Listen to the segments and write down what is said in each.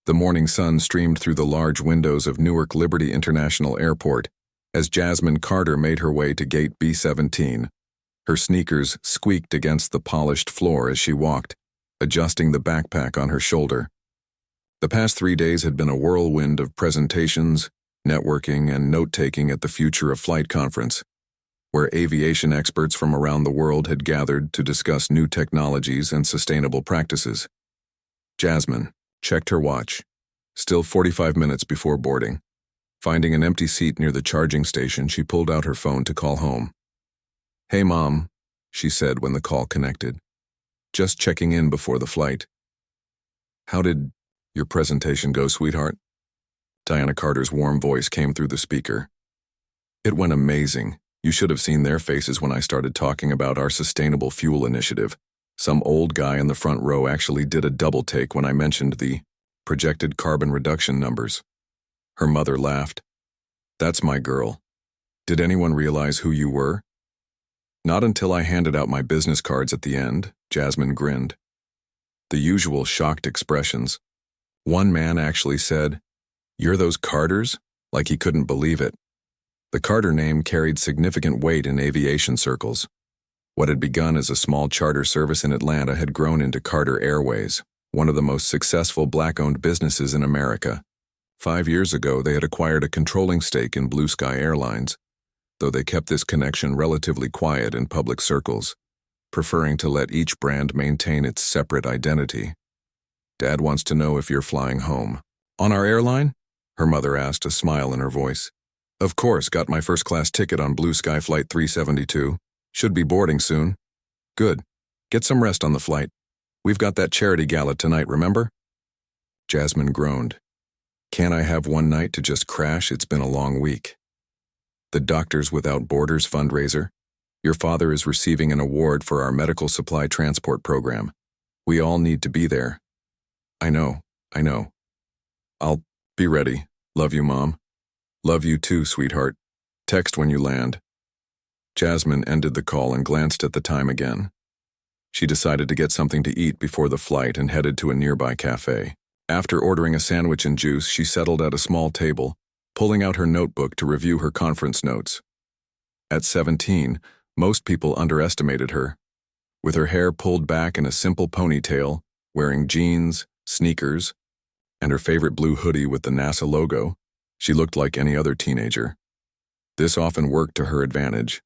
The morning sun streamed through the large windows of Newark Liberty International Airport as Jasmine Carter made her way to gate B-17. Her sneakers squeaked against the polished floor as she walked, adjusting the backpack on her shoulder. The past 3 days had been a whirlwind of presentations, networking, and note-taking at the Future of Flight conference, where aviation experts from around the world had gathered to discuss new technologies and sustainable practices. Jasmine checked her watch, still 45 minutes before boarding. Finding an empty seat near the charging station, she pulled out her phone to call home. "Hey, Mom," she said when the call connected. "Just checking in before the flight." "How did your presentation go, sweetheart?" Diana Carter's warm voice came through the speaker. "It went amazing. You should have seen their faces when I started talking about our sustainable fuel initiative. Some old guy in the front row actually did a double take when I mentioned the projected carbon reduction numbers." Her mother laughed. "That's my girl. Did anyone realize who you were?" "Not until I handed out my business cards at the end," Jasmine grinned. The usual shocked expressions. One man actually said, "You're those Carters?" like he couldn't believe it. The Carter name carried significant weight in aviation circles. What had begun as a small charter service in Atlanta had grown into Carter Airways, one of the most successful Black-owned businesses in America. 5 years ago, they had acquired a controlling stake in Blue Sky Airlines, though they kept this connection relatively quiet in public circles, preferring to let each brand maintain its separate identity. "Dad wants to know if you're flying home." "On our airline?" her mother asked, a smile in her voice. "Of course, got my first-class ticket on Blue Sky Flight 372. Should be boarding soon." "Good. Get some rest on the flight. We've got that charity gala tonight, remember?" Jasmine groaned. "Can't I have one night to just crash? It's been a long week." "The Doctors Without Borders fundraiser. Your father is receiving an award for our medical supply transport program. We all need to be there." I know. I'll be ready. Love you, Mom." "Love you too, sweetheart. Text when you land." Jasmine ended the call and glanced at the time again. She decided to get something to eat before the flight and headed to a nearby cafe. After ordering a sandwich and juice, she settled at a small table, pulling out her notebook to review her conference notes. At 17, most people underestimated her. With her hair pulled back in a simple ponytail, wearing jeans, sneakers, and her favorite blue hoodie with the NASA logo, she looked like any other teenager. This often worked to her advantage.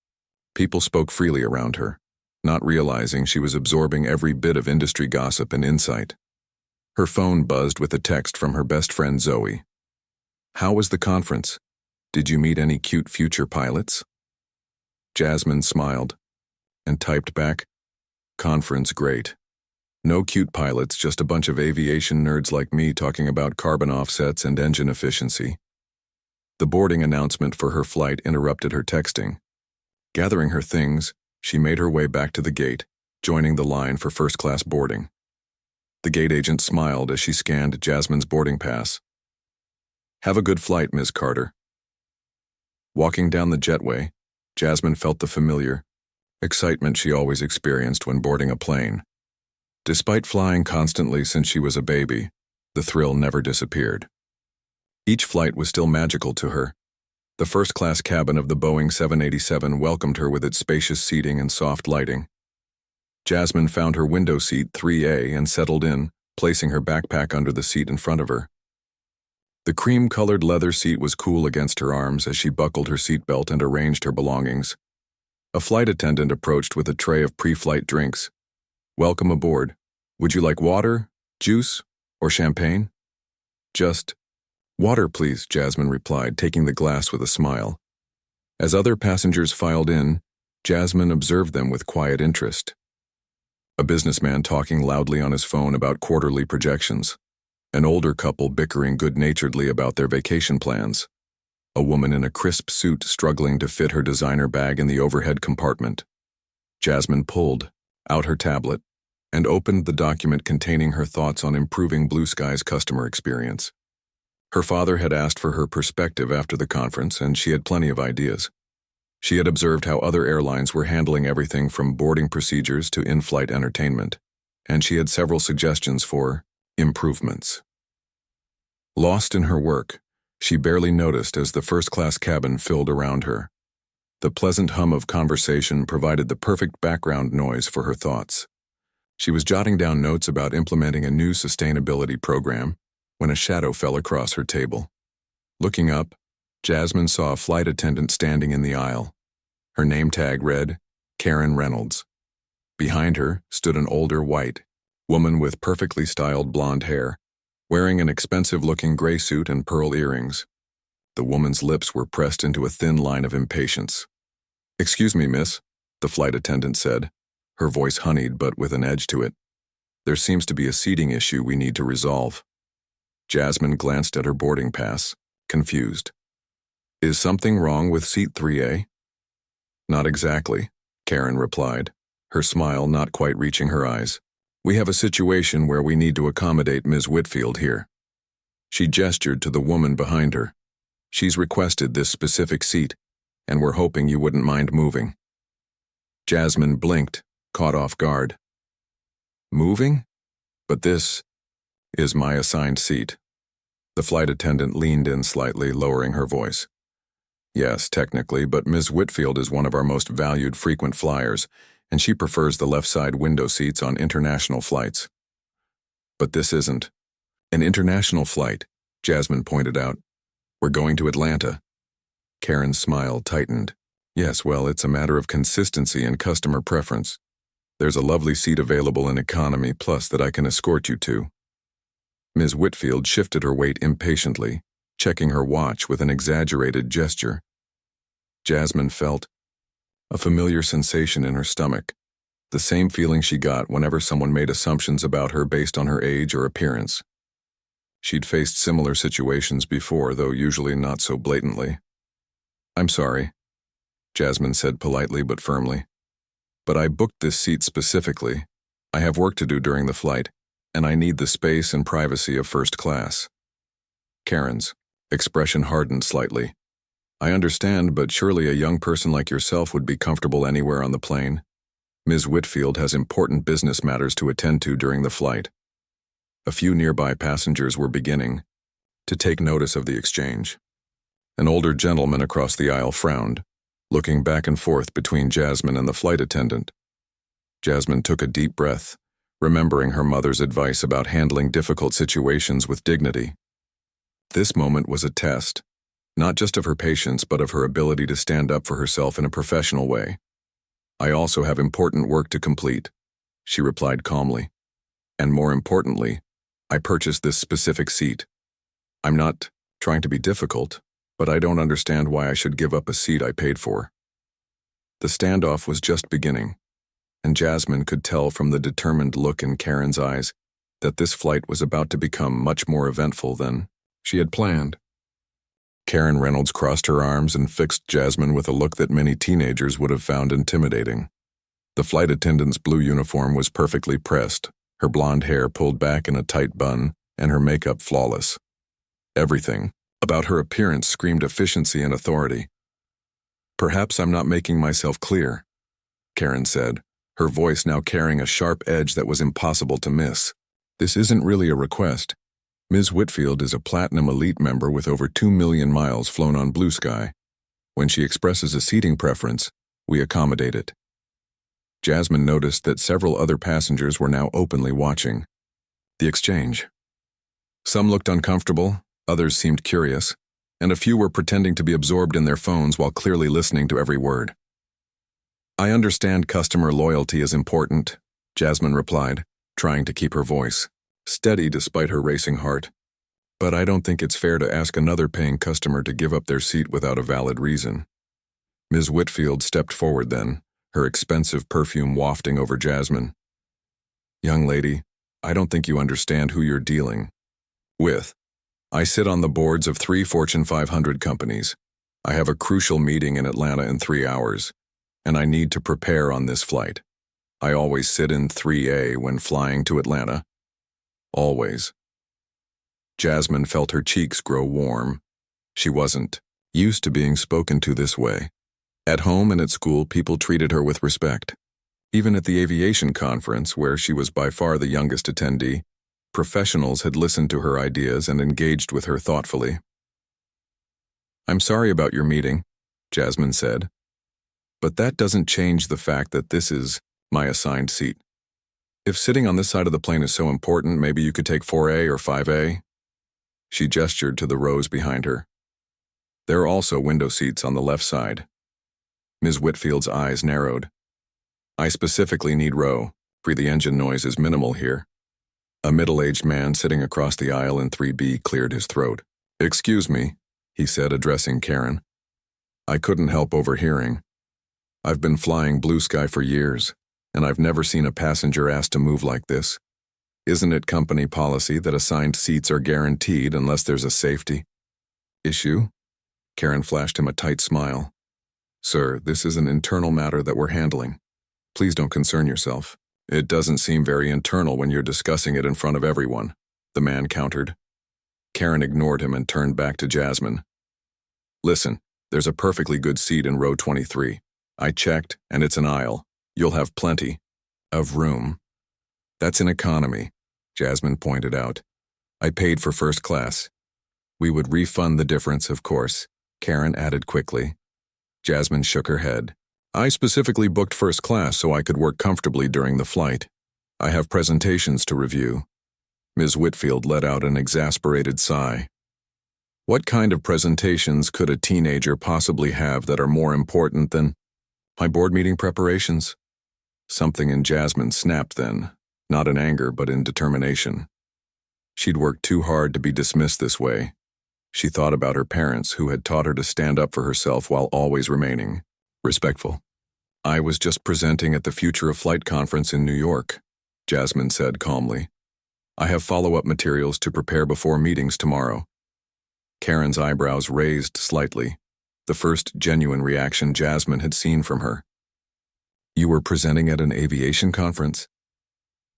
People spoke freely around her, not realizing she was absorbing every bit of industry gossip and insight. Her phone buzzed with a text from her best friend Zoe. "How was the conference? Did you meet any cute future pilots?" Jasmine smiled and typed back, "Conference great. No cute pilots, just a bunch of aviation nerds like me talking about carbon offsets and engine efficiency." The boarding announcement for her flight interrupted her texting. Gathering her things, she made her way back to the gate, joining the line for first-class boarding. The gate agent smiled as she scanned Jasmine's boarding pass. "Have a good flight, Ms. Carter." Walking down the jetway, Jasmine felt the familiar excitement she always experienced when boarding a plane. Despite flying constantly since she was a baby, the thrill never disappeared. Each flight was still magical to her. The first-class cabin of the Boeing 787 welcomed her with its spacious seating and soft lighting. Jasmine found her window seat 3A and settled in, placing her backpack under the seat in front of her. The cream-colored leather seat was cool against her arms as she buckled her seatbelt and arranged her belongings. A flight attendant approached with a tray of pre-flight drinks. "Welcome aboard. Would you like water, juice, or champagne?" "Just water, please," Jasmine replied, taking the glass with a smile. As other passengers filed in, Jasmine observed them with quiet interest. A businessman talking loudly on his phone about quarterly projections. An older couple bickering good-naturedly about their vacation plans. A woman in a crisp suit struggling to fit her designer bag in the overhead compartment. Jasmine pulled out her tablet and opened the document containing her thoughts on improving Blue Sky's customer experience. Her father had asked for her perspective after the conference, and she had plenty of ideas. She had observed how other airlines were handling everything from boarding procedures to in-flight entertainment, and she had several suggestions for improvements. Lost in her work, she barely noticed as the first-class cabin filled around her. The pleasant hum of conversation provided the perfect background noise for her thoughts. She was jotting down notes about implementing a new sustainability program when a shadow fell across her table. Looking up, Jasmine saw a flight attendant standing in the aisle. Her name tag read, Karen Reynolds. Behind her stood an older white woman with perfectly styled blonde hair, wearing an expensive-looking gray suit and pearl earrings. The woman's lips were pressed into a thin line of impatience. "Excuse me, miss," the flight attendant said, her voice honeyed but with an edge to it. "There seems to be a seating issue we need to resolve." Jasmine glanced at her boarding pass, confused. "Is something wrong with seat 3A? "Not exactly," Karen replied, her smile not quite reaching her eyes. "We have a situation where we need to accommodate Ms. Whitfield here." She gestured to the woman behind her. "She's requested this specific seat, and we're hoping you wouldn't mind moving." Jasmine blinked, caught off guard. "Moving? But this is my assigned seat." The flight attendant leaned in slightly, lowering her voice. "Yes, technically, but Ms. Whitfield is one of our most valued frequent flyers, and she prefers the left side window seats on international flights." "But this isn't an international flight," Jasmine pointed out. "We're going to Atlanta." Karen's smile tightened. "Yes, well, it's a matter of consistency and customer preference. There's a lovely seat available in economy plus that I can escort you to." Ms. Whitfield shifted her weight impatiently, checking her watch with an exaggerated gesture. Jasmine felt a familiar sensation in her stomach, the same feeling she got whenever someone made assumptions about her based on her age or appearance. She'd faced similar situations before, though usually not so blatantly. "I'm sorry," Jasmine said politely but firmly, "but I booked this seat specifically. I have work to do during the flight, and I need the space and privacy of first class." Karen's expression hardened slightly. "I understand, but surely a young person like yourself would be comfortable anywhere on the plane. Ms. Whitfield has important business matters to attend to during the flight." A few nearby passengers were beginning to take notice of the exchange. An older gentleman across the aisle frowned, looking back and forth between Jasmine and the flight attendant. Jasmine took a deep breath, remembering her mother's advice about handling difficult situations with dignity. This moment was a test, not just of her patience but of her ability to stand up for herself in a professional way. "I also have important work to complete," she replied calmly. "And more importantly, I purchased this specific seat. I'm not trying to be difficult, but I don't understand why I should give up a seat I paid for." The standoff was just beginning, and Jasmine could tell from the determined look in Karen's eyes that this flight was about to become much more eventful than she had planned. Karen Reynolds crossed her arms and fixed Jasmine with a look that many teenagers would have found intimidating. The flight attendant's blue uniform was perfectly pressed, her blonde hair pulled back in a tight bun, and her makeup flawless. Everything about her appearance screamed efficiency and authority. "Perhaps I'm not making myself clear," Karen said, her voice now carrying a sharp edge that was impossible to miss. "This isn't really a request. Ms. Whitfield is a Platinum Elite member with over 2 million miles flown on Blue Sky. When she expresses a seating preference, we accommodate it." Jasmine noticed that several other passengers were now openly watching the exchange. Some looked uncomfortable, others seemed curious, and a few were pretending to be absorbed in their phones while clearly listening to every word. "I understand customer loyalty is important," Jasmine replied, trying to keep her voice steady despite her racing heart. "But I don't think it's fair to ask another paying customer to give up their seat without a valid reason." Ms. Whitfield stepped forward then, her expensive perfume wafting over Jasmine. "Young lady, I don't think you understand who you're dealing with. I sit on the boards of 3 Fortune 500 companies. I have a crucial meeting in Atlanta in 3 hours, and I need to prepare on this flight. I always sit in 3A when flying to Atlanta. Always." Jasmine felt her cheeks grow warm. She wasn't used to being spoken to this way. At home and at school, people treated her with respect. Even at the aviation conference, where she was by far the youngest attendee, Professionals had listened to her ideas and engaged with her thoughtfully. "I'm sorry about your meeting," Jasmine said, "but that doesn't change the fact that this is my assigned seat. If sitting on this side of the plane is so important, maybe you could take 4A or 5A. She gestured to the rows behind her. There are also window seats on the left side. Ms. Whitfield's eyes narrowed. "I specifically need row, for the engine noise is minimal here." A middle-aged man sitting across the aisle in 3B cleared his throat. "Excuse me," he said, addressing Karen. "I couldn't help overhearing. I've been flying Blue Sky for years, and I've never seen a passenger asked to move like this. Isn't it company policy that assigned seats are guaranteed unless there's a safety issue?" Karen flashed him a tight smile. "Sir, this is an internal matter that we're handling. Please don't concern yourself." "It doesn't seem very internal when you're discussing it in front of everyone," the man countered. Karen ignored him and turned back to Jasmine. "Listen, there's a perfectly good seat in row 23. I checked, and it's an aisle. You'll have plenty of room." "That's in economy," Jasmine pointed out. "I paid for first class." "We would refund the difference, of course," Karen added quickly. Jasmine shook her head. "I specifically booked first class so I could work comfortably during the flight. I have presentations to review." Ms. Whitfield let out an exasperated sigh. "What kind of presentations could a teenager possibly have that are more important than my board meeting preparations?" Something in Jasmine snapped then, not in anger but in determination. She'd worked too hard to be dismissed this way. She thought about her parents who had taught her to stand up for herself while always remaining respectful. "I was just presenting at the Future of Flight conference in New York," Jasmine said calmly. "I have follow-up materials to prepare before meetings tomorrow." Karen's eyebrows raised slightly, the first genuine reaction Jasmine had seen from her. "You were presenting at an aviation conference?"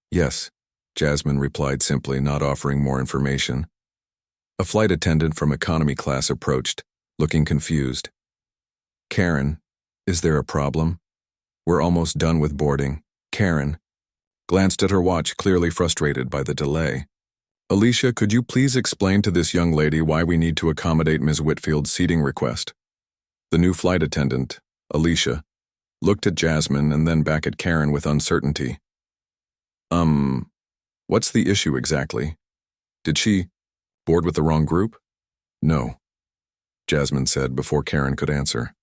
"Yes," Jasmine replied simply, not offering more information. A flight attendant from economy class approached, looking confused. "Karen, is there a problem? We're almost done with boarding." Karen glanced at her watch, clearly frustrated by the delay. "Alicia, could you please explain to this young lady why we need to accommodate Ms. Whitfield's seating request?" The new flight attendant, Alicia, looked at Jasmine and then back at Karen with uncertainty. What's the issue exactly? Did she board with the wrong group?" "No," Jasmine said before Karen could answer.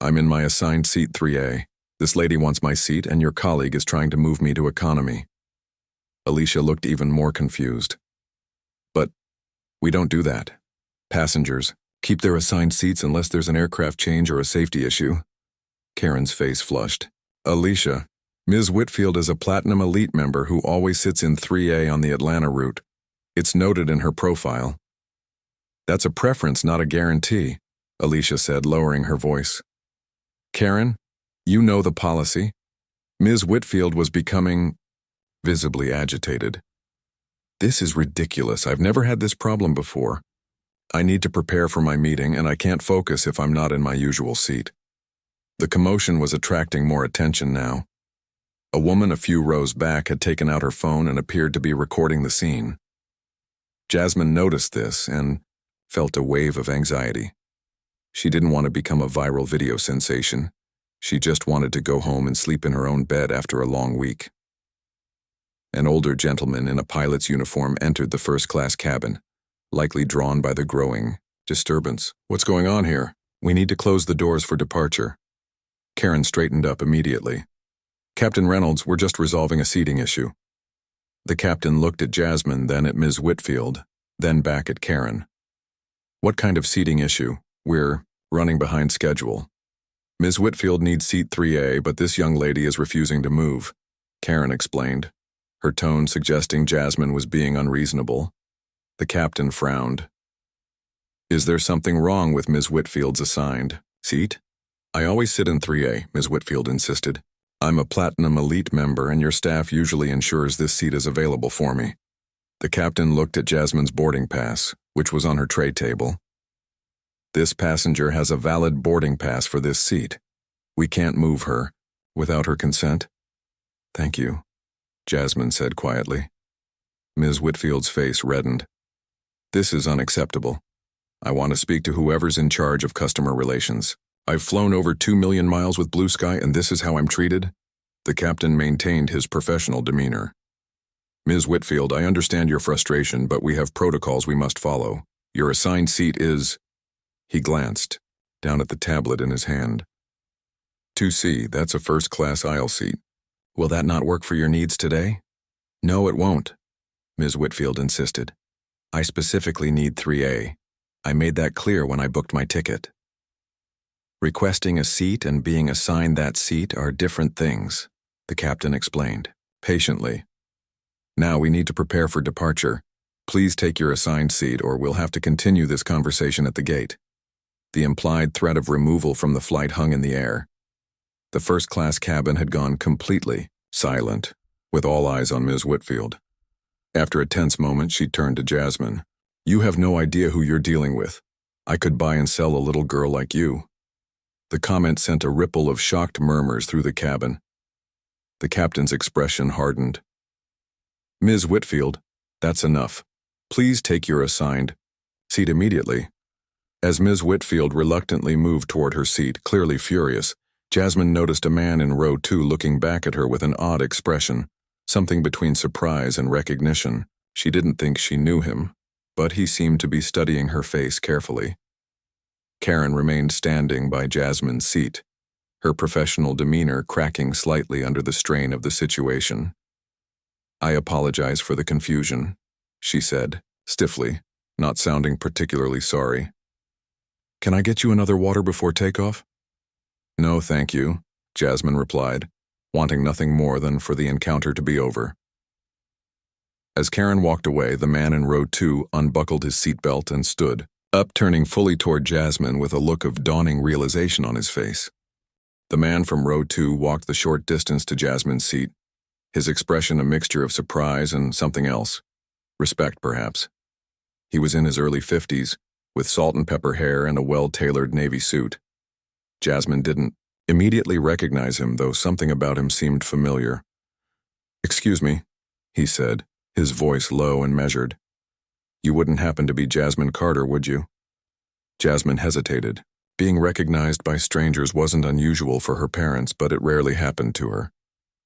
"I'm in my assigned seat 3A. This lady wants my seat and your colleague is trying to move me to economy." Alicia looked even more confused. "But we don't do that. Passengers keep their assigned seats unless there's an aircraft change or a safety issue." Karen's face flushed. "Alicia, Ms. Whitfield is a Platinum Elite member who always sits in 3A on the Atlanta route. It's noted in her profile." "That's a preference, not a guarantee," Alicia said, lowering her voice. "Karen, you know the policy." Ms. Whitfield was becoming visibly agitated. "This is ridiculous. I've never had this problem before. I need to prepare for my meeting and I can't focus if I'm not in my usual seat." The commotion was attracting more attention now. A woman a few rows back had taken out her phone and appeared to be recording the scene. Jasmine noticed this and felt a wave of anxiety. She didn't want to become a viral video sensation. She just wanted to go home and sleep in her own bed after a long week. An older gentleman in a pilot's uniform entered the first-class cabin, likely drawn by the growing disturbance. "What's going on here? We need to close the doors for departure." Karen straightened up immediately. "Captain Reynolds, we're just resolving a seating issue." The captain looked at Jasmine, then at Ms. Whitfield, then back at Karen. "What kind of seating issue? We're running behind schedule. Ms. Whitfield needs seat 3A, but this young lady is refusing to move," Karen explained, her tone suggesting Jasmine was being unreasonable. The captain frowned. "Is there something wrong with Ms. Whitfield's assigned seat?" "I always sit in 3A, Ms. Whitfield insisted. "I'm a Platinum Elite member and your staff usually ensures this seat is available for me." The captain looked at Jasmine's boarding pass, which was on her tray table. "This passenger has a valid boarding pass for this seat. We can't move her without her consent." "Thank you," Jasmine said quietly. Ms. Whitfield's face reddened. This is unacceptable. I want to speak to whoever's in charge of customer relations. I've flown over 2 million miles with Blue Sky and this is how I'm treated? The captain maintained his professional demeanor. Ms. Whitfield, I understand your frustration, but we have protocols we must follow. Your assigned seat is... He glanced down at the tablet in his hand. 2C, that's a first-class aisle seat. Will that not work for your needs today? No, it won't, Ms. Whitfield insisted. I specifically need 3A. I made that clear when I booked my ticket. Requesting a seat and being assigned that seat are different things, the captain explained, patiently. Now we need to prepare for departure. Please take your assigned seat or we'll have to continue this conversation at the gate. The implied threat of removal from the flight hung in the air. The first-class cabin had gone completely silent, with all eyes on Ms. Whitfield. After a tense moment, she turned to Jasmine. You have no idea who you're dealing with. I could buy and sell a little girl like you. The comment sent a ripple of shocked murmurs through the cabin. The captain's expression hardened. Ms. Whitfield, that's enough. Please take your assigned seat immediately. As Ms. Whitfield reluctantly moved toward her seat, clearly furious, Jasmine noticed a man in row 2 looking back at her with an odd expression, something between surprise and recognition. She didn't think she knew him, but he seemed to be studying her face carefully. Karen remained standing by Jasmine's seat, her professional demeanor cracking slightly under the strain of the situation. I apologize for the confusion, she said, stiffly, not sounding particularly sorry. Can I get you another water before takeoff? No, thank you, Jasmine replied, wanting nothing more than for the encounter to be over. As Karen walked away, the man in row 2 unbuckled his seatbelt and stood up, turning fully toward Jasmine with a look of dawning realization on his face. The man from row 2 walked the short distance to Jasmine's seat, his expression a mixture of surprise and something else. Respect, perhaps. He was in his early 50s, with salt and pepper hair and a well-tailored navy suit. Jasmine didn't immediately recognize him, though something about him seemed familiar. Excuse me, he said, his voice low and measured. You wouldn't happen to be Jasmine Carter, would you? Jasmine hesitated. Being recognized by strangers wasn't unusual for her parents, but it rarely happened to her.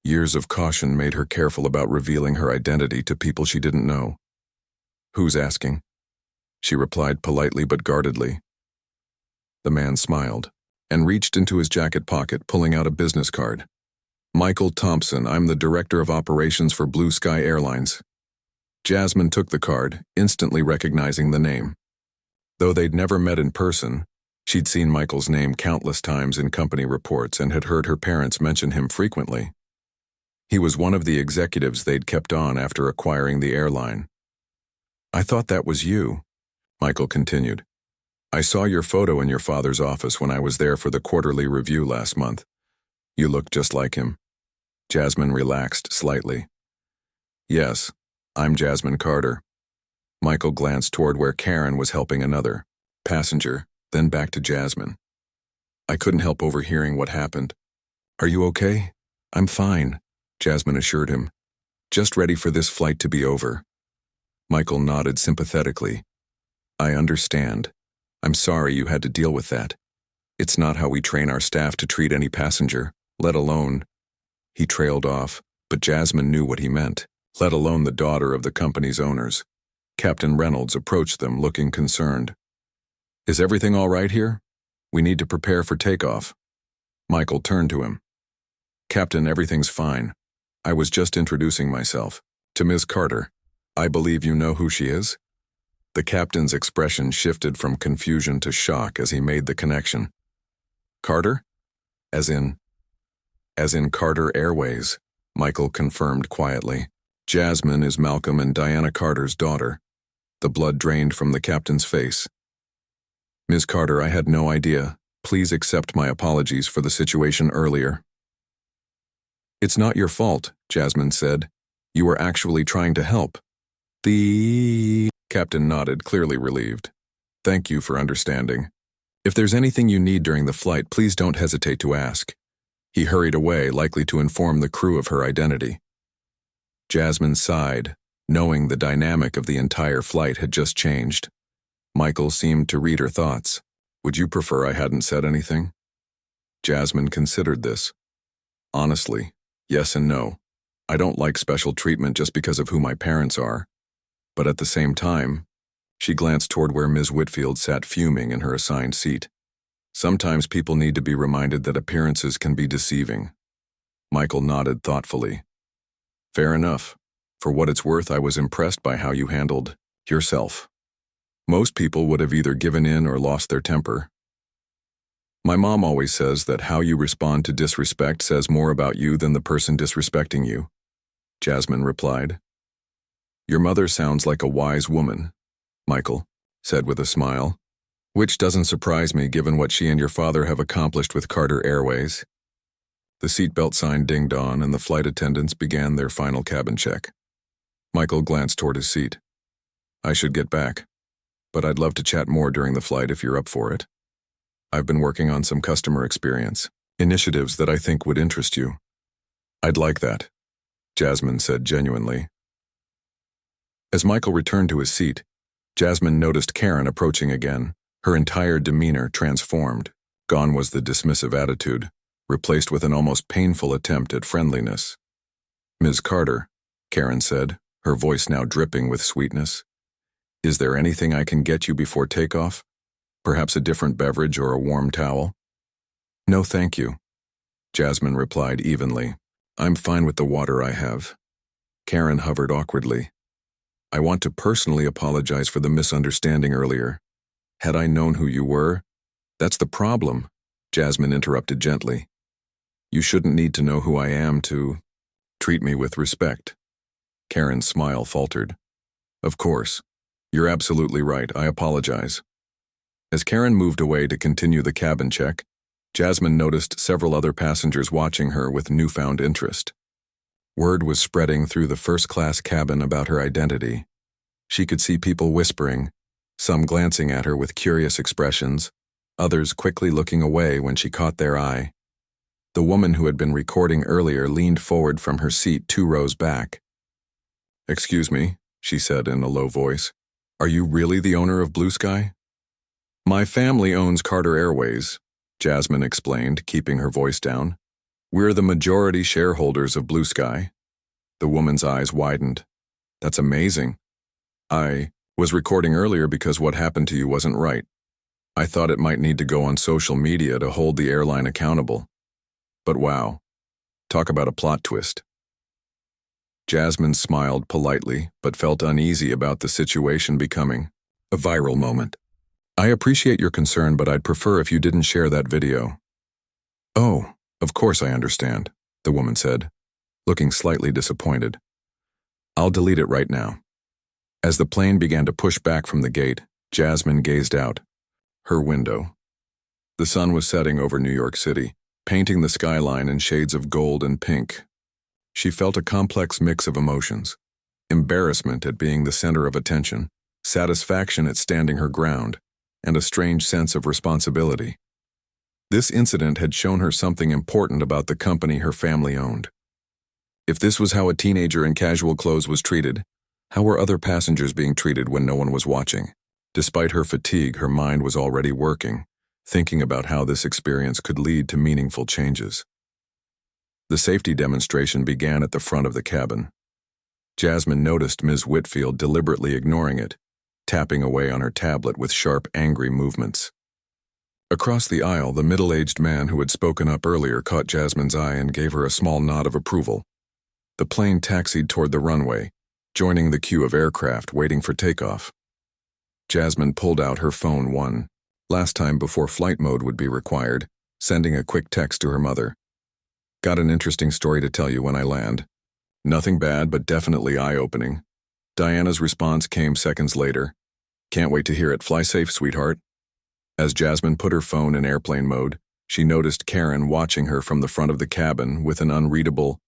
Years of caution made her careful about revealing her identity to people she didn't know. Who's asking? She replied politely but guardedly. The man smiled and reached into his jacket pocket, pulling out a business card. Michael Thompson, I'm the Director of Operations for Blue Sky Airlines. Jasmine took the card, instantly recognizing the name. Though they'd never met in person, she'd seen Michael's name countless times in company reports and had heard her parents mention him frequently. He was one of the executives they'd kept on after acquiring the airline. I thought that was you, Michael continued. I saw your photo in your father's office when I was there for the quarterly review last month. You look just like him. Jasmine relaxed slightly. Yes, I'm Jasmine Carter. Michael glanced toward where Karen was helping another passenger, then back to Jasmine. I couldn't help overhearing what happened. Are you okay? I'm fine, Jasmine assured him. Just ready for this flight to be over. Michael nodded sympathetically. I understand. I'm sorry you had to deal with that. It's not how we train our staff to treat any passenger, let alone... He trailed off, but Jasmine knew what he meant, let alone the daughter of the company's owners. Captain Reynolds approached them, looking concerned. Is everything all right here? We need to prepare for takeoff. Michael turned to him. Captain, everything's fine. I was just introducing myself. To Ms. Carter. I believe you know who she is? The captain's expression shifted from confusion to shock as he made the connection. Carter? As in Carter Airways, Michael confirmed quietly. Jasmine is Malcolm and Diana Carter's daughter. The blood drained from the captain's face. Ms. Carter, I had no idea. Please accept my apologies for the situation earlier. It's not your fault, Jasmine said. You were actually trying to help. The captain nodded, clearly relieved. Thank you for understanding. If there's anything you need during the flight, please don't hesitate to ask. He hurried away, likely to inform the crew of her identity. Jasmine sighed, knowing the dynamic of the entire flight had just changed. Michael seemed to read her thoughts. Would you prefer I hadn't said anything? Jasmine considered this. Honestly, yes and no. I don't like special treatment just because of who my parents are. But at the same time, she glanced toward where Ms. Whitfield sat fuming in her assigned seat. Sometimes people need to be reminded that appearances can be deceiving. Michael nodded thoughtfully. Fair enough. For what it's worth, I was impressed by how you handled yourself. Most people would have either given in or lost their temper. My mom always says that how you respond to disrespect says more about you than the person disrespecting you, Jasmine replied. Your mother sounds like a wise woman, Michael said with a smile, which doesn't surprise me given what she and your father have accomplished with Carter Airways. The seatbelt sign dinged on and the flight attendants began their final cabin check. Michael glanced toward his seat. I should get back, but I'd love to chat more during the flight if you're up for it. I've been working on some customer experience initiatives that I think would interest you. I'd like that, Jasmine said genuinely. As Michael returned to his seat, Jasmine noticed Karen approaching again, her entire demeanor transformed. Gone was the dismissive attitude, replaced with an almost painful attempt at friendliness. Ms. Carter, Karen said, her voice now dripping with sweetness. Is there anything I can get you before takeoff? Perhaps a different beverage or a warm towel? No, thank you, Jasmine replied evenly. I'm fine with the water I have. Karen hovered awkwardly. I want to personally apologize for the misunderstanding earlier. Had I known who you were? That's the problem, Jasmine interrupted gently. You shouldn't need to know who I am to treat me with respect. Karen's smile faltered. Of course. You're absolutely right. I apologize. As Karen moved away to continue the cabin check, Jasmine noticed several other passengers watching her with newfound interest. Word was spreading through the first-class cabin about her identity. She could see people whispering, some glancing at her with curious expressions, others quickly looking away when she caught their eye. The woman who had been recording earlier leaned forward from her seat 2 rows back. Excuse me, she said in a low voice. Are you really the owner of Blue Sky? My family owns Carter Airways, Jasmine explained, keeping her voice down. We're the majority shareholders of Blue Sky. The woman's eyes widened. That's amazing. I was recording earlier because what happened to you wasn't right. I thought it might need to go on social media to hold the airline accountable. But wow, talk about a plot twist. Jasmine smiled politely, but felt uneasy about the situation becoming a viral moment. I appreciate your concern, but I'd prefer if you didn't share that video. Oh, of course I understand, the woman said, looking slightly disappointed. I'll delete it right now. As the plane began to push back from the gate, Jasmine gazed out. Her window. The sun was setting over New York City, painting the skyline in shades of gold and pink. She felt a complex mix of emotions. Embarrassment at being the center of attention, satisfaction at standing her ground, and a strange sense of responsibility. This incident had shown her something important about the company her family owned. If this was how a teenager in casual clothes was treated, how were other passengers being treated when no one was watching? Despite her fatigue, her mind was already working, thinking about how this experience could lead to meaningful changes. The safety demonstration began at the front of the cabin. Jasmine noticed Ms. Whitfield deliberately ignoring it, tapping away on her tablet with sharp, angry movements. Across the aisle, the middle-aged man who had spoken up earlier caught Jasmine's eye and gave her a small nod of approval. The plane taxied toward the runway, joining the queue of aircraft waiting for takeoff. Jasmine pulled out her phone one last time before flight mode would be required, sending a quick text to her mother. Got an interesting story to tell you when I land. Nothing bad, but definitely eye-opening. Diana's response came seconds later. Can't wait to hear it. Fly safe, sweetheart. As Jasmine put her phone in airplane mode, she noticed Karen watching her from the front of the cabin with an unreadable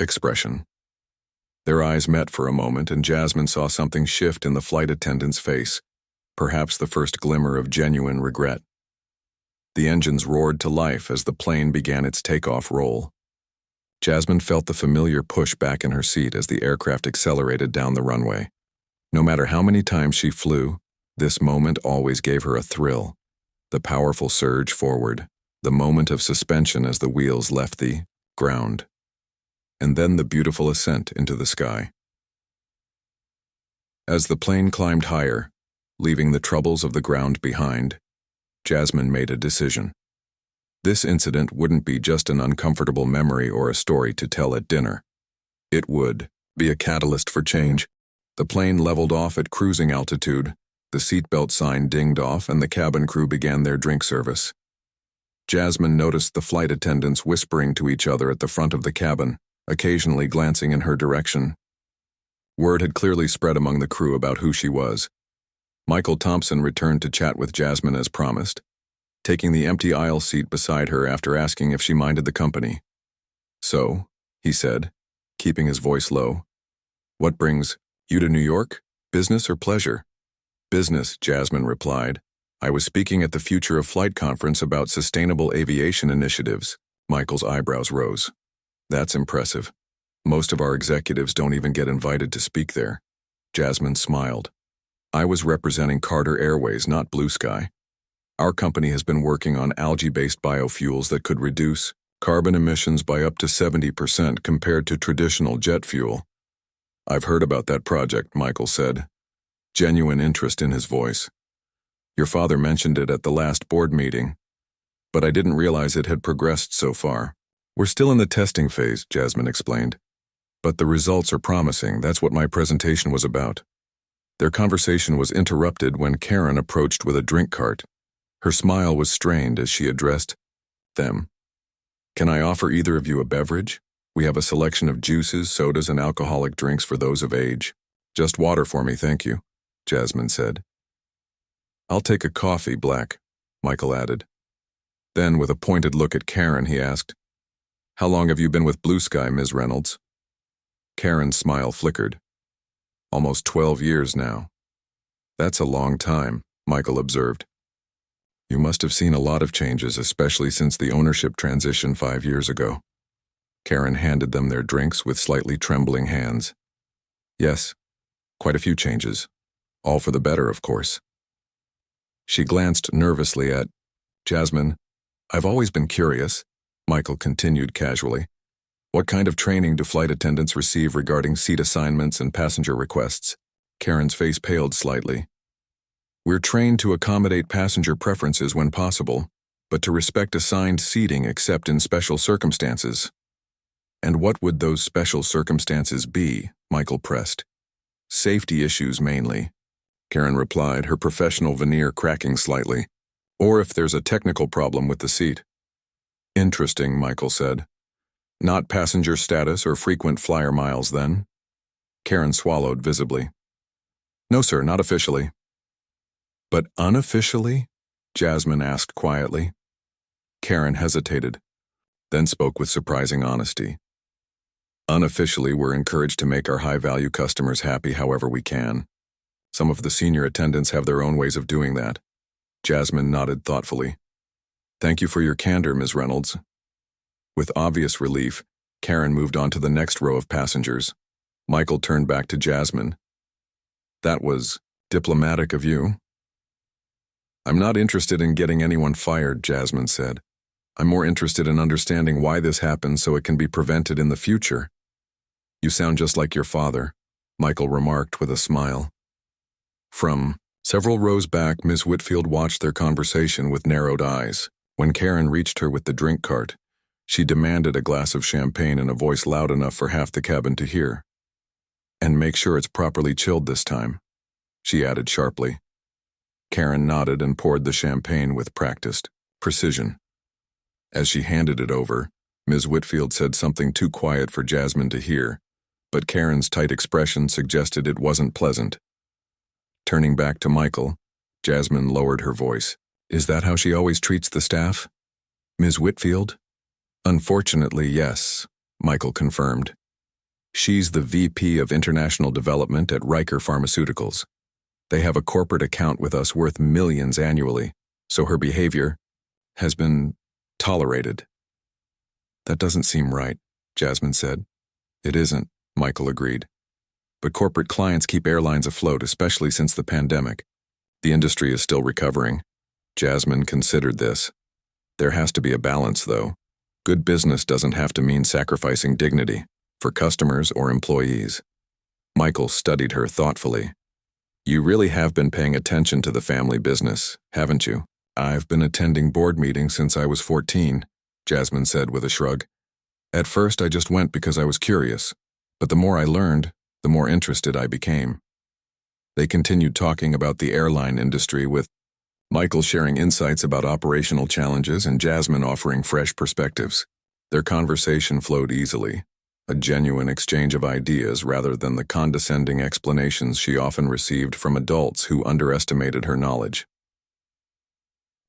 expression. Their eyes met for a moment, and Jasmine saw something shift in the flight attendant's face, perhaps the first glimmer of genuine regret. The engines roared to life as the plane began its takeoff roll. Jasmine felt the familiar push back in her seat as the aircraft accelerated down the runway. No matter how many times she flew, this moment always gave her a thrill. The powerful surge forward, the moment of suspension as the wheels left the ground, and then the beautiful ascent into the sky. As the plane climbed higher, leaving the troubles of the ground behind, Jasmine made a decision. This incident wouldn't be just an uncomfortable memory or a story to tell at dinner. It would be a catalyst for change. The plane leveled off at cruising altitude, the seatbelt sign dinged off, and the cabin crew began their drink service. Jasmine noticed the flight attendants whispering to each other at the front of the cabin, occasionally glancing in her direction. Word had clearly spread among the crew about who she was. Michael Thompson returned to chat with Jasmine as promised, taking the empty aisle seat beside her after asking if she minded the company. "So," he said, keeping his voice low, "what brings you to New York? Business or pleasure?" "Business," Jasmine replied. "I was speaking at the Future of Flight conference about sustainable aviation initiatives." Michael's eyebrows rose. "That's impressive. Most of our executives don't even get invited to speak there." Jasmine smiled. "I was representing Carter Airways, not Blue Sky. Our company has been working on algae-based biofuels that could reduce carbon emissions by up to 70% compared to traditional jet fuel." "I've heard about that project," Michael said, genuine interest in his voice. "Your father mentioned it at the last board meeting, but I didn't realize it had progressed so far." "We're still in the testing phase," Jasmine explained. "But the results are promising. That's what my presentation was about." Their conversation was interrupted when Karen approached with a drink cart. Her smile was strained as she addressed them. "Can I offer either of you a beverage? We have a selection of juices, sodas, and alcoholic drinks for those of age." "Just water for me, thank you," Jasmine said. "I'll take a coffee, black," Michael added. Then, with a pointed look at Karen, he asked, "How long have you been with Blue Sky, Ms. Reynolds?" Karen's smile flickered. "Almost 12 years now." "That's a long time," Michael observed. "You must have seen a lot of changes, especially since the ownership transition 5 years ago." Karen handed them their drinks with slightly trembling hands. "Yes, quite a few changes. All for the better, of course." She glanced nervously at Jasmine. "I've always been curious," Michael continued casually. "What kind of training do flight attendants receive regarding seat assignments and passenger requests?" Karen's face paled slightly. "We're trained to accommodate passenger preferences when possible, but to respect assigned seating except in special circumstances." "And what would those special circumstances be?" Michael pressed. "Safety issues mainly," Karen replied, her professional veneer cracking slightly. "Or if there's a technical problem with the seat." "Interesting," Michael said. "Not passenger status or frequent flyer miles, then?" Karen swallowed visibly. "No, sir, not officially." "But unofficially?" Jasmine asked quietly. Karen hesitated, then spoke with surprising honesty. "Unofficially, we're encouraged to make our high-value customers happy however we can. Some of the senior attendants have their own ways of doing that." Jasmine nodded thoughtfully. "Thank you for your candor, Ms. Reynolds." With obvious relief, Karen moved on to the next row of passengers. Michael turned back to Jasmine. "That was diplomatic of you." "I'm not interested in getting anyone fired," Jasmine said. "I'm more interested in understanding why this happened so it can be prevented in the future." "You sound just like your father," Michael remarked with a smile. From several rows back, Ms. Whitfield watched their conversation with narrowed eyes. When Karen reached her with the drink cart, she demanded a glass of champagne in a voice loud enough for half the cabin to hear. "And make sure it's properly chilled this time," she added sharply. Karen nodded and poured the champagne with practiced precision. As she handed it over, Ms. Whitfield said something too quiet for Jasmine to hear, but Karen's tight expression suggested it wasn't pleasant. Turning back to Michael, Jasmine lowered her voice. "Is that how she always treats the staff, Ms. Whitfield?" "Unfortunately, yes," Michael confirmed. "She's the VP of International Development at Riker Pharmaceuticals. They have a corporate account with us worth millions annually, so her behavior has been tolerated." "That doesn't seem right," Jasmine said. It isn't, Michael agreed. But corporate clients keep airlines afloat, especially since the pandemic. The industry is still recovering. Jasmine considered this. There has to be a balance, though. Good business doesn't have to mean sacrificing dignity for customers or employees. Michael studied her thoughtfully. You really have been paying attention to the family business, haven't you? I've been attending board meetings since I was 14, Jasmine said with a shrug. At first I just went because I was curious, but the more I learned, the more interested I became. They continued talking about the airline industry, with Michael sharing insights about operational challenges and Jasmine offering fresh perspectives. Their conversation flowed easily, a genuine exchange of ideas rather than the condescending explanations she often received from adults who underestimated her knowledge.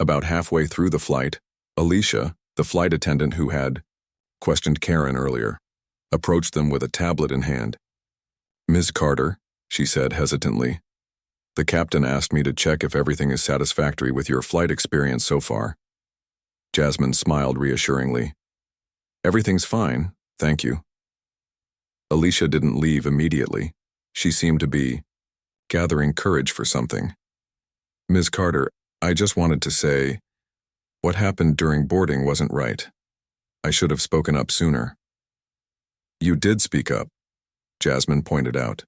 About halfway through the flight, Alicia, the flight attendant who had questioned Karen earlier, approached them with a tablet in hand. Ms. Carter, she said hesitantly, the captain asked me to check if everything is satisfactory with your flight experience so far. Jasmine smiled reassuringly. Everything's fine, thank you. Alicia didn't leave immediately. She seemed to be gathering courage for something. Ms. Carter, I just wanted to say, what happened during boarding wasn't right. I should have spoken up sooner. You did speak up, Jasmine pointed out.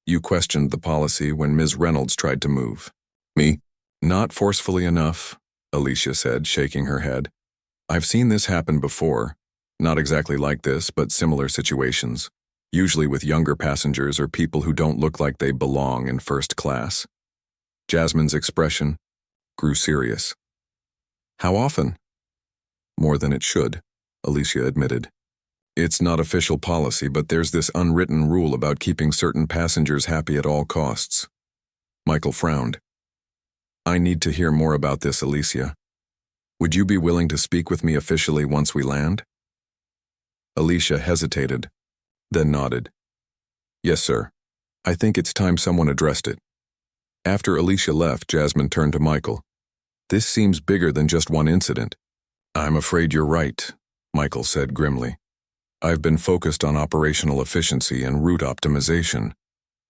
You questioned the policy when Ms. Reynolds tried to move. Me? Not forcefully enough, Alicia said, shaking her head. I've seen this happen before. Not exactly like this, but similar situations. Usually with younger passengers or people who don't look like they belong in first class. Jasmine's expression grew serious. How often? More than it should, Alicia admitted. It's not official policy, but there's this unwritten rule about keeping certain passengers happy at all costs. Michael frowned. I need to hear more about this, Alicia. Would you be willing to speak with me officially once we land? Alicia hesitated, then nodded. Yes, sir. I think it's time someone addressed it. After Alicia left, Jasmine turned to Michael. This seems bigger than just one incident. I'm afraid you're right, Michael said grimly. I've been focused on operational efficiency and route optimization.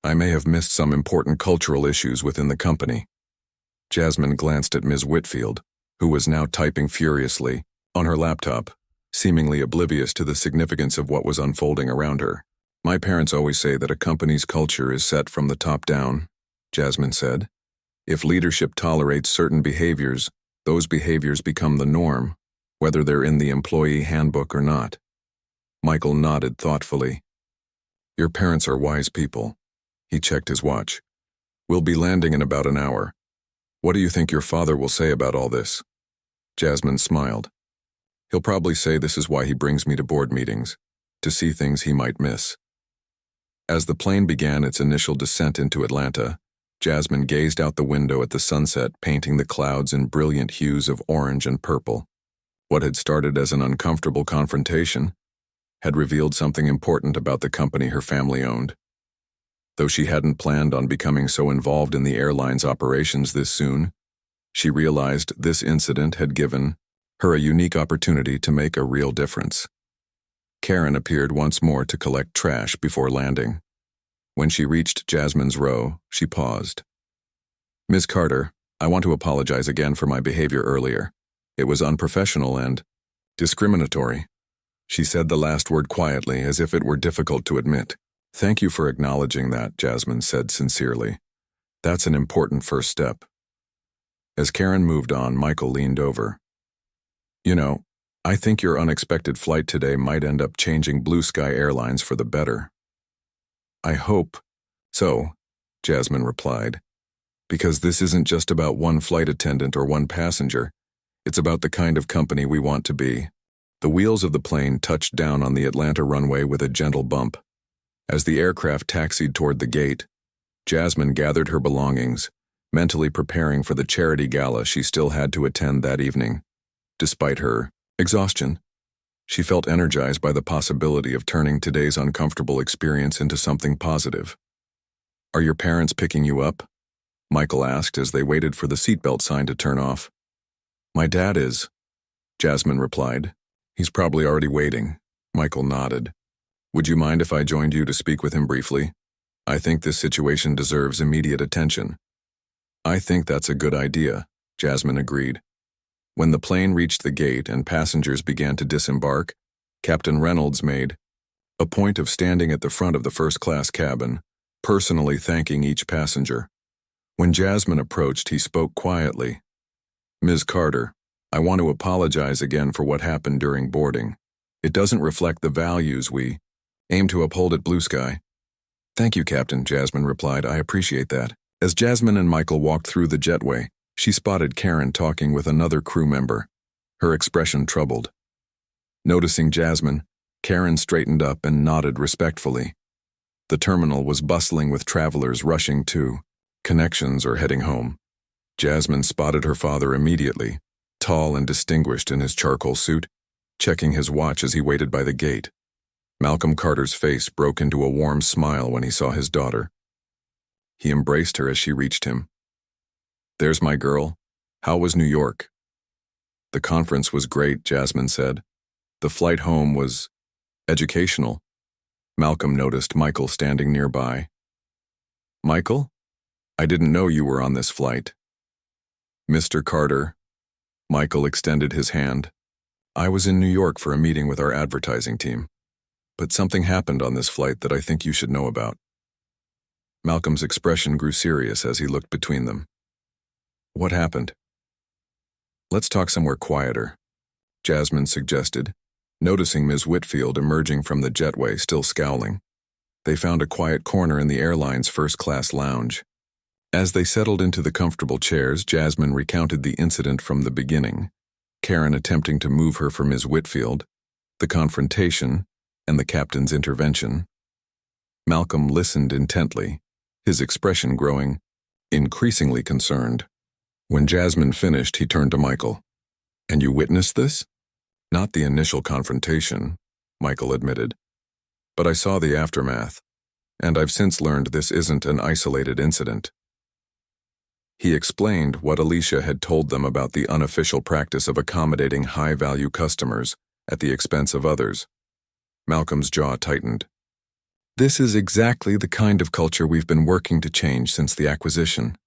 I may have missed some important cultural issues within the company. Jasmine glanced at Ms. Whitfield, who was now typing furiously on her laptop, seemingly oblivious to the significance of what was unfolding around her. My parents always say that a company's culture is set from the top down, Jasmine said. If leadership tolerates certain behaviors, those behaviors become the norm, whether they're in the employee handbook or not. Michael nodded thoughtfully. Your parents are wise people. He checked his watch. We'll be landing in about an hour. What do you think your father will say about all this? Jasmine smiled. He'll probably say this is why he brings me to board meetings, to see things he might miss. As the plane began its initial descent into Atlanta, Jasmine gazed out the window at the sunset, painting the clouds in brilliant hues of orange and purple. What had started as an uncomfortable confrontation had revealed something important about the company her family owned. Though she hadn't planned on becoming so involved in the airline's operations this soon, she realized this incident had given her a unique opportunity to make a real difference. Karen appeared once more to collect trash before landing. When she reached Jasmine's row, she paused. Ms. Carter, I want to apologize again for my behavior earlier. It was unprofessional and discriminatory. She said the last word quietly, as if it were difficult to admit. Thank you for acknowledging that, Jasmine said sincerely. That's an important first step. As Karen moved on, Michael leaned over. You know, I think your unexpected flight today might end up changing Blue Sky Airlines for the better. I hope so, Jasmine replied, because this isn't just about one flight attendant or one passenger. It's about the kind of company we want to be. The wheels of the plane touched down on the Atlanta runway with a gentle bump. As the aircraft taxied toward the gate, Jasmine gathered her belongings, mentally preparing for the charity gala she still had to attend that evening. Despite her exhaustion, she felt energized by the possibility of turning today's uncomfortable experience into something positive. Are your parents picking you up? Michael asked as they waited for the seatbelt sign to turn off. My dad is, Jasmine replied. He's probably already waiting. Michael nodded. Would you mind if I joined you to speak with him briefly? I think this situation deserves immediate attention. I think that's a good idea, Jasmine agreed. When the plane reached the gate and passengers began to disembark, Captain Reynolds made a point of standing at the front of the first-class cabin, personally thanking each passenger. When Jasmine approached, he spoke quietly. Ms. Carter, I want to apologize again for what happened during boarding. It doesn't reflect the values we aim to uphold at Blue Sky. Thank you, Captain, Jasmine replied. I appreciate that. As Jasmine and Michael walked through the jetway, she spotted Karen talking with another crew member, her expression troubled. Noticing Jasmine, Karen straightened up and nodded respectfully. The terminal was bustling with travelers rushing to connections or heading home. Jasmine spotted her father immediately, tall and distinguished in his charcoal suit, checking his watch as he waited by the gate. Malcolm Carter's face broke into a warm smile when he saw his daughter. He embraced her as she reached him. There's my girl. How was New York? The conference was great, Jasmine said. The flight home was educational. Malcolm noticed Michael standing nearby. Michael? I didn't know you were on this flight. Mr. Carter. Michael extended his hand. I was in New York for a meeting with our advertising team. But something happened on this flight that I think you should know about. Malcolm's expression grew serious as he looked between them. What happened? Let's talk somewhere quieter, Jasmine suggested, noticing Ms. Whitfield emerging from the jetway still scowling. They found a quiet corner in the airline's first-class lounge. As they settled into the comfortable chairs, Jasmine recounted the incident from the beginning, Karen attempting to move her for Ms. Whitfield, the confrontation, and the captain's intervention. Malcolm listened intently, his expression growing increasingly concerned. When Jasmine finished, he turned to Michael. And you witnessed this? Not the initial confrontation, Michael admitted. But I saw the aftermath, and I've since learned this isn't an isolated incident. He explained what Alicia had told them about the unofficial practice of accommodating high-value customers at the expense of others. Malcolm's jaw tightened. This is exactly the kind of culture we've been working to change since the acquisition.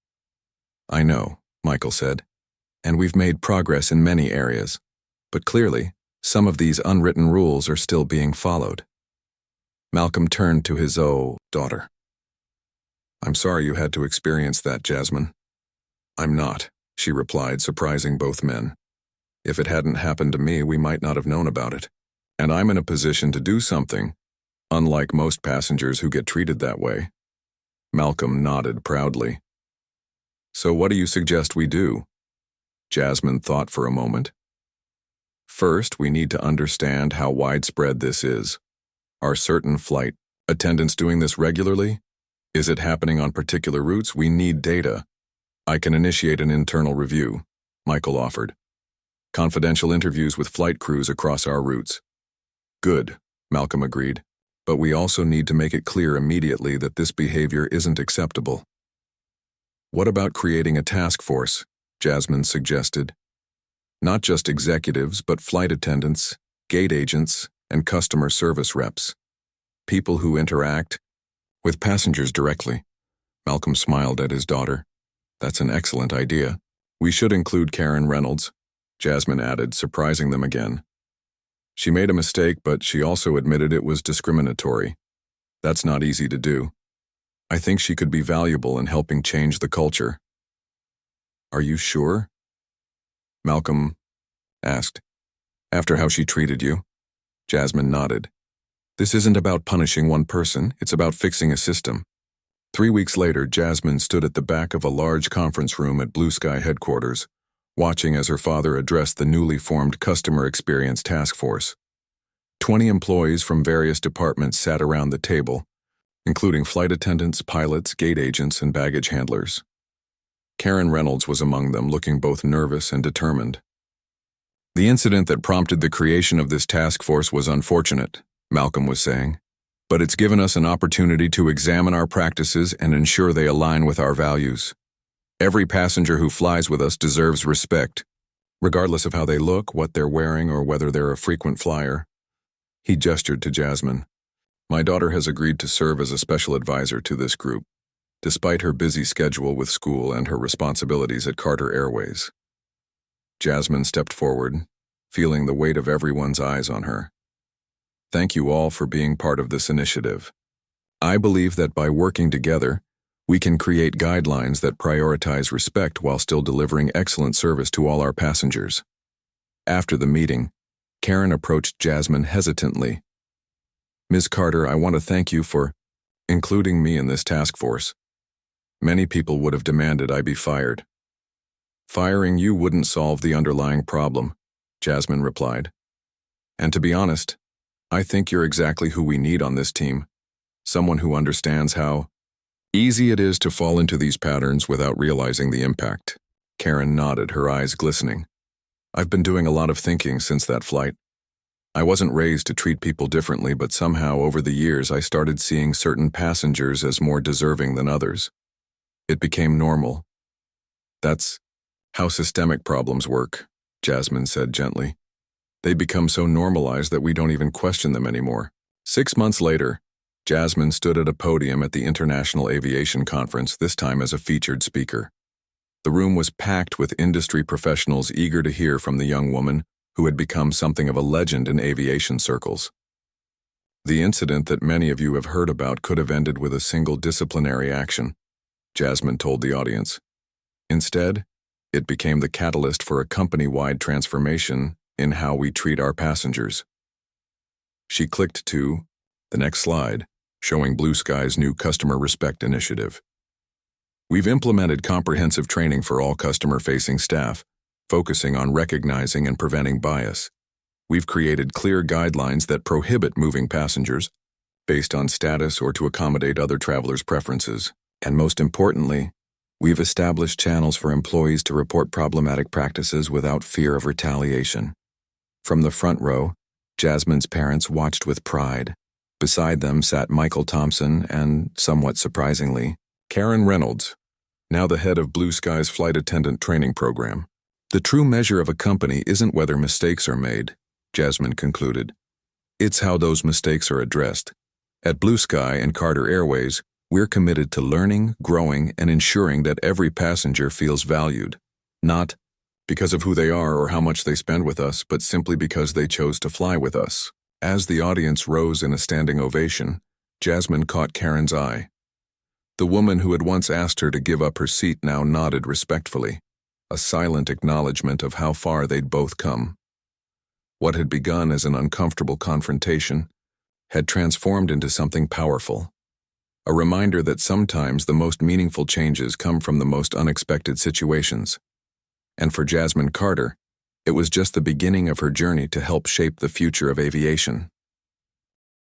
I know, Michael said, and we've made progress in many areas, but clearly, some of these unwritten rules are still being followed. Malcolm turned to his daughter. I'm sorry you had to experience that, Jasmine. I'm not, she replied, surprising both men. If it hadn't happened to me, we might not have known about it. And I'm in a position to do something, unlike most passengers who get treated that way. Malcolm nodded proudly. So what do you suggest we do? Jasmine thought for a moment. First, we need to understand how widespread this is. Are certain flight attendants doing this regularly? Is it happening on particular routes? We need data. I can initiate an internal review, Michael offered. Confidential interviews with flight crews across our routes. Good, Malcolm agreed. But we also need to make it clear immediately that this behavior isn't acceptable. What about creating a task force? Jasmine suggested. Not just executives, but flight attendants, gate agents, and customer service reps. People who interact with passengers directly. Malcolm smiled at his daughter. That's an excellent idea. We should include Karen Reynolds, Jasmine added, surprising them again. She made a mistake, but she also admitted it was discriminatory. That's not easy to do. I think she could be valuable in helping change the culture. Are you sure? Malcolm asked. After how she treated you? Jasmine nodded. This isn't about punishing one person, it's about fixing a system. 3 weeks later, Jasmine stood at the back of a large conference room at Blue Sky headquarters, watching as her father addressed the newly formed Customer Experience Task Force. 20 employees from various departments sat around the table, including flight attendants, pilots, gate agents, and baggage handlers. Karen Reynolds was among them, looking both nervous and determined. The incident that prompted the creation of this task force was unfortunate, Malcolm was saying, but it's given us an opportunity to examine our practices and ensure they align with our values. Every passenger who flies with us deserves respect, regardless of how they look, what they're wearing, or whether they're a frequent flyer. He gestured to Jasmine. My daughter has agreed to serve as a special advisor to this group, despite her busy schedule with school and her responsibilities at Carter Airways. Jasmine stepped forward, feeling the weight of everyone's eyes on her. Thank you all for being part of this initiative. I believe that by working together, we can create guidelines that prioritize respect while still delivering excellent service to all our passengers. After the meeting, Karen approached Jasmine hesitantly. Ms. Carter, I want to thank you for including me in this task force. Many people would have demanded I be fired. Firing you wouldn't solve the underlying problem, Jasmine replied. And to be honest, I think you're exactly who we need on this team. Someone who understands how easy it is to fall into these patterns without realizing the impact. Karen nodded, her eyes glistening. I've been doing a lot of thinking since that flight. I wasn't raised to treat people differently, but somehow over the years I started seeing certain passengers as more deserving than others. It became normal. That's how systemic problems work, Jasmine said gently. They become so normalized that we don't even question them anymore. 6 months later, Jasmine stood at a podium at the International Aviation Conference, this time as a featured speaker. The room was packed with industry professionals eager to hear from the young woman who had become something of a legend in aviation circles. The incident that many of you have heard about could have ended with a single disciplinary action, Jasmine told the audience. Instead, it became the catalyst for a company-wide transformation in how we treat our passengers. She clicked to the next slide, showing Blue Sky's new Customer Respect Initiative. We've implemented comprehensive training for all customer-facing staff, focusing on recognizing and preventing bias. We've created clear guidelines that prohibit moving passengers based on status or to accommodate other travelers' preferences. And most importantly, we've established channels for employees to report problematic practices without fear of retaliation. From the front row, Jasmine's parents watched with pride. Beside them sat Michael Thompson and, somewhat surprisingly, Karen Reynolds, now the head of Blue Sky's flight attendant training program. The true measure of a company isn't whether mistakes are made, Jasmine concluded. It's how those mistakes are addressed. At Blue Sky and Carter Airways, we're committed to learning, growing, and ensuring that every passenger feels valued, not because of who they are or how much they spend with us, but simply because they chose to fly with us. As the audience rose in a standing ovation, Jasmine caught Karen's eye. The woman who had once asked her to give up her seat now nodded respectfully, a silent acknowledgement of how far they'd both come. What had begun as an uncomfortable confrontation had transformed into something powerful, a reminder that sometimes the most meaningful changes come from the most unexpected situations. And for Jasmine Carter, it was just the beginning of her journey to help shape the future of aviation.